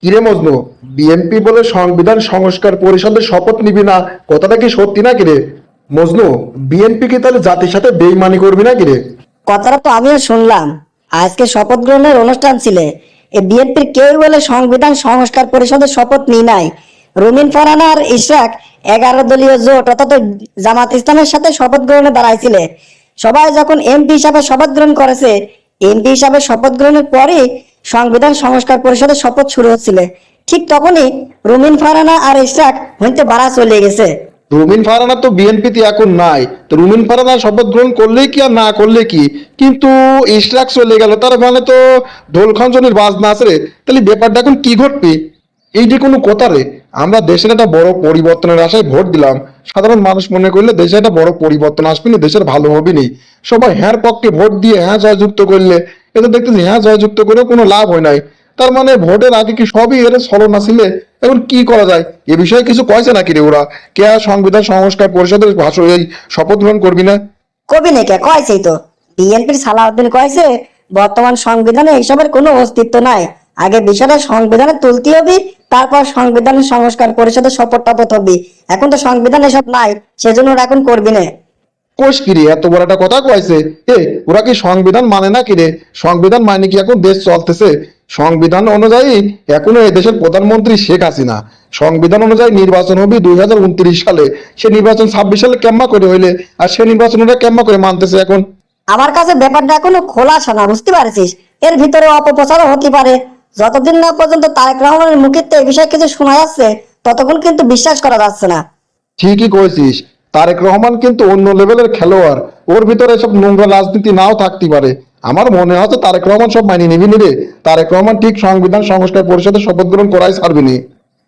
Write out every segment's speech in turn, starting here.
কিরে মজনু, বিএনপি বলে সংবিধান সংস্কার পরিষদের শপথ নিবি না? কথাটা কি সত্যি না কিরে মজনু? বিএনপি কি তাহলে জাতির সাথে বেইমানি করবি না কিরে? কথাটা তো আমিও শুনলাম। আজকে শপথ গ্রহণের অনুষ্ঠান ছিল, এ বিএনপির কেউ বলে সংবিধান সংস্কার পরিষদের শপথ নিয়ে নাই। রুমিন ফারহানা আর ইশরাক 11 দলীয় জোট অর্থাৎ জামাত ইসলামের সাথে শপথ গ্রহণে দাঁড়াইছিলে। সবাই যখন এমপি হিসাবে শপথ গ্রহণ করেছে, এমপি হিসাবে শপথ গ্রহণের পরে সংবিধান সংস্কার পরিষদের শপথ শুরু হচ্ছিল, ঠিক তখনই রুমিন ফারহানা আর ইশরাক হইতে বাড়া চলে গেছে। রুমিন ফারহানা তো বিএনপিতে এখন নাই, তো রুমিন ফারহানা শপথ গ্রহণ করলে কি আর না করলে কি, কিন্তু ইশরাক চলে গেল, তার মানে তো ঢোল খঞ্জনির বাজনা আছে রে। তাহলে ব্যাপারটা এখন কি ঘটবে? এই যে কোনো কথা রে, আমরা দেশের একটা বড় পরিবর্তনের আশায় ভোট দিলাম। সাধারণ মানুষ মনে করলে দেশে একটা বড় পরিবর্তন আসবে না, দেশের ভালো হবে নি। সবাই হ্যাঁ পক্ষে ভোট দিয়ে হ্যাঁ জয়যুক্ত করলে, এটা দেখতেছি হ্যাঁ জয়যুক্ত করেও কোনো লাভ হয় নাই। তার মানে ভোটের আগে কি সবই এর ছলনা ছিল? এখন কি করা যায় এ বিষয়ে কিছু কয়েছে নাকি রে ওরা? কে আর সংবিধান সংস্কার পরিষদের ভাষণ এই শপথ গ্রহণ করবি না? কবি নাকি কয়েছেই তো, বিএনপির সালাউদ্দিন কয়েছে বর্তমান সংবিধানে এইসবের কোনো অস্তিত্ব নাই। আগে বিষয়টা সংবিধানে তুলতে হবে, তারপর সংবিধান সংস্কার পরিষদের শপথ টপথ হবে। এখন তো সংবিধান এসব নাই, সেজন্য ওরা এখন করবি না। কোষ কিরে, এত বড় একটা কথা কয়েছে? ওরা কি সংবিধান মানে না কিরে? সংবিধান মানে কি এখন দেশ চলতেছে? সংবিধান অনুযায়ী এখনো এই দেশের প্রধানমন্ত্রী শেখ হাসিনা। সংবিধান অনুযায়ী নির্বাচন হবে 2029 সালে। সে নির্বাচন 26 সালে কেম্মা করে হইলে, আর সে নির্বাচন ওরা কেম্মা করে মানতেছে এখন? আমার কাছে ব্যাপারটা এখনো খোলাসা না, বুঝতে পারছিস? এর ভিতরে অপপ্রচারও হতে পারে। যতদিন না পর্যন্ত তারেক রহমানের মুখে এই বিষয়ে কিছু শোনা যাচ্ছে, ততক্ষণ কিন্তু বিশ্বাস করা যাচ্ছে না। ঠিকই কয়েছিস, তারেক রহমান কিন্তু অন্য লেভেলের খেলোয়াড়। ওর ভিতরে সব নোংরা রাজনীতি নাও থাকতে পারে। আমার মনে হচ্ছে তারেক রহমান সব মানিয়ে নিবি নি রে। তারেক রহমান ঠিক সংবিধান সংস্কার পরিষদের শপথ গ্রহণ করাই ছাড়বি নি।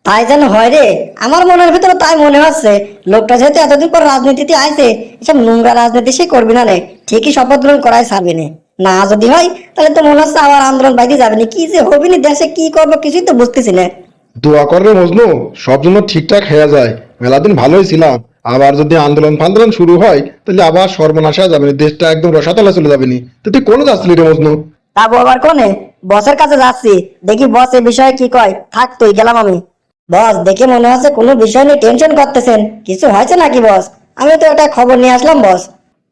তাই যেন হয় রে, আমার মনের ভিতরে তাই মনে হচ্ছে। লোকটা যেহেতু এতদিন পর রাজনীতিতে আইছে, এসব নোংরা রাজনীতি সে করবি না রে, ঠিকই শপথ গ্রহণ করাই ছাড়বি না। না যদি হয় তাহলে তো মনে হচ্ছে আবার আন্দোলন বাইতে যাবে না, কি যে হবি না, দেশে কি করবো কিছুই তো বুঝতেছি না। দোয়া করবে মজনু, সব জন্য ঠিকঠাক হয়ে যায়। মেলাদিন ভালোই ছিলাম, আবার যদি আন্দোলন ফান্দোলন শুরু হয় তাহলে আবার সর্বনাশ হয়ে যাবে, দেশটা একদম রসাতলে চলে যাবে নি। তো তুই কোনো যাচ্ছিলি রে মজনু? যাবো আবার কোনে? বসের কাছে যাচ্ছি, দেখি বস এ বিষয়ে কি কয়। থাক তুই, গেলাম আমি। বস, দেখে মনে হচ্ছে কোনো বিষয় নিয়ে টেনশন করতেছেন, কিছু হয়েছে নাকি বস? আমি তো একটা খবর নিয়ে আসলাম বস।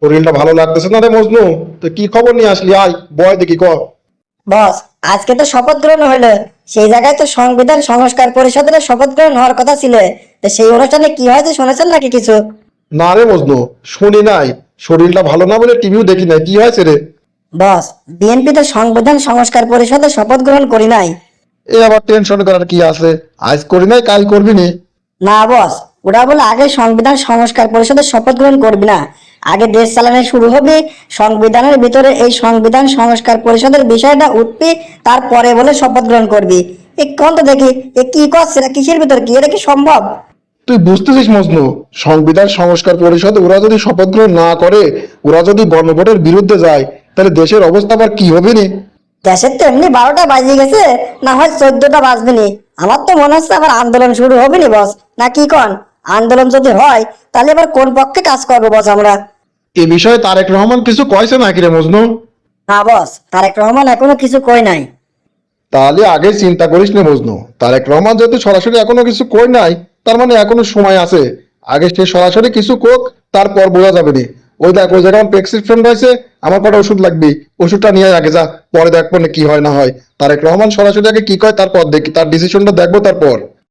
শরীরটা ভালো লাগতেছে না রে মজনু, তো কি খবর নিয়ে আসলি? আয় বয় দেখি ক। বস, আজকে তো শপথ গ্রহণ হলো, সেই জায়গায় তো সংবিধান সংস্কার পরিষদের শপথ গ্রহণ হওয়ার কথা ছিল। তো সেই অনুষ্ঠানে কি হয়েছে শুনেছেন নাকি কিছু? না রে মজনু, শুনি নাই। শরীরটা ভালো না বলে টিভিও দেখি নাই। কি হয়েছে রে? বস, বিএনপি তো সংবিধান সংস্কার পরিষদের শপথ গ্রহণ করি নাই। এ আবার টেনশন করার কি আছে? আজ করি নাই, কাল করবি নি? না বস, ওরা বলে আগে সংবিধান সংস্কার পরিষদের শপথ গ্রহণ করবি না, আগে দেশ চালানো শুরু হবে, সংবিধানের ভিতরে এই সংবিধান সংস্কার পরিষদের বিষয়টা উঠবি, তারপরে বলে শপথ গ্রহণ করবি। এ কোন তো দেখি, এ কি করছে, এটা কিসের ভিতর, কি এটা কি সম্ভব? তুই বুঝতেছিস মজনু, সংবিধান সংস্কার পরিষদ ওরা যদি শপথ গ্রহণ না করে, ওরা যদি গণভোটের বিরুদ্ধে যায়, তাহলে দেশের অবস্থা আবার কি হবে নি? দেশের তো এমনি 12টা বাজিয়ে গেছে, না হয় 14টা বাজবে নি। আমার তো মনে হচ্ছে আবার আন্দোলন শুরু হবে নি বস, না কি কন? আন্দোলন যদি হয় তাহলে এবার কোন পক্ষে কাজ করবো বস আমরা? এ বিষয়ে তারেক রহমান কিছু কয়েছে নাকি রে মজনু? না বস, তারেক রহমান এখনো কিছু কই নাই। তাহলে আগে চিন্তা করিস নে মজনু। তারেক রহমান যেহেতু সরাসরি এখনো কিছু কই নাই, তার মানে এখনো সময় আছে। আগে সে সরাসরি কিছু কোক, তারপর বোঝা যাবে নি। ওই দেখ, ওই জায়গায় প্রেসক্রিপশন রয়েছে, আমার কটা ওষুধ লাগবে, ওষুধটা নিয়ে আগে যা, পরে দেখবো না কি হয় না হয়। তারেক রহমান সরাসরি আগে কি কয়, তারপর দেখি, তার ডিসিশনটা দেখবো তারপর।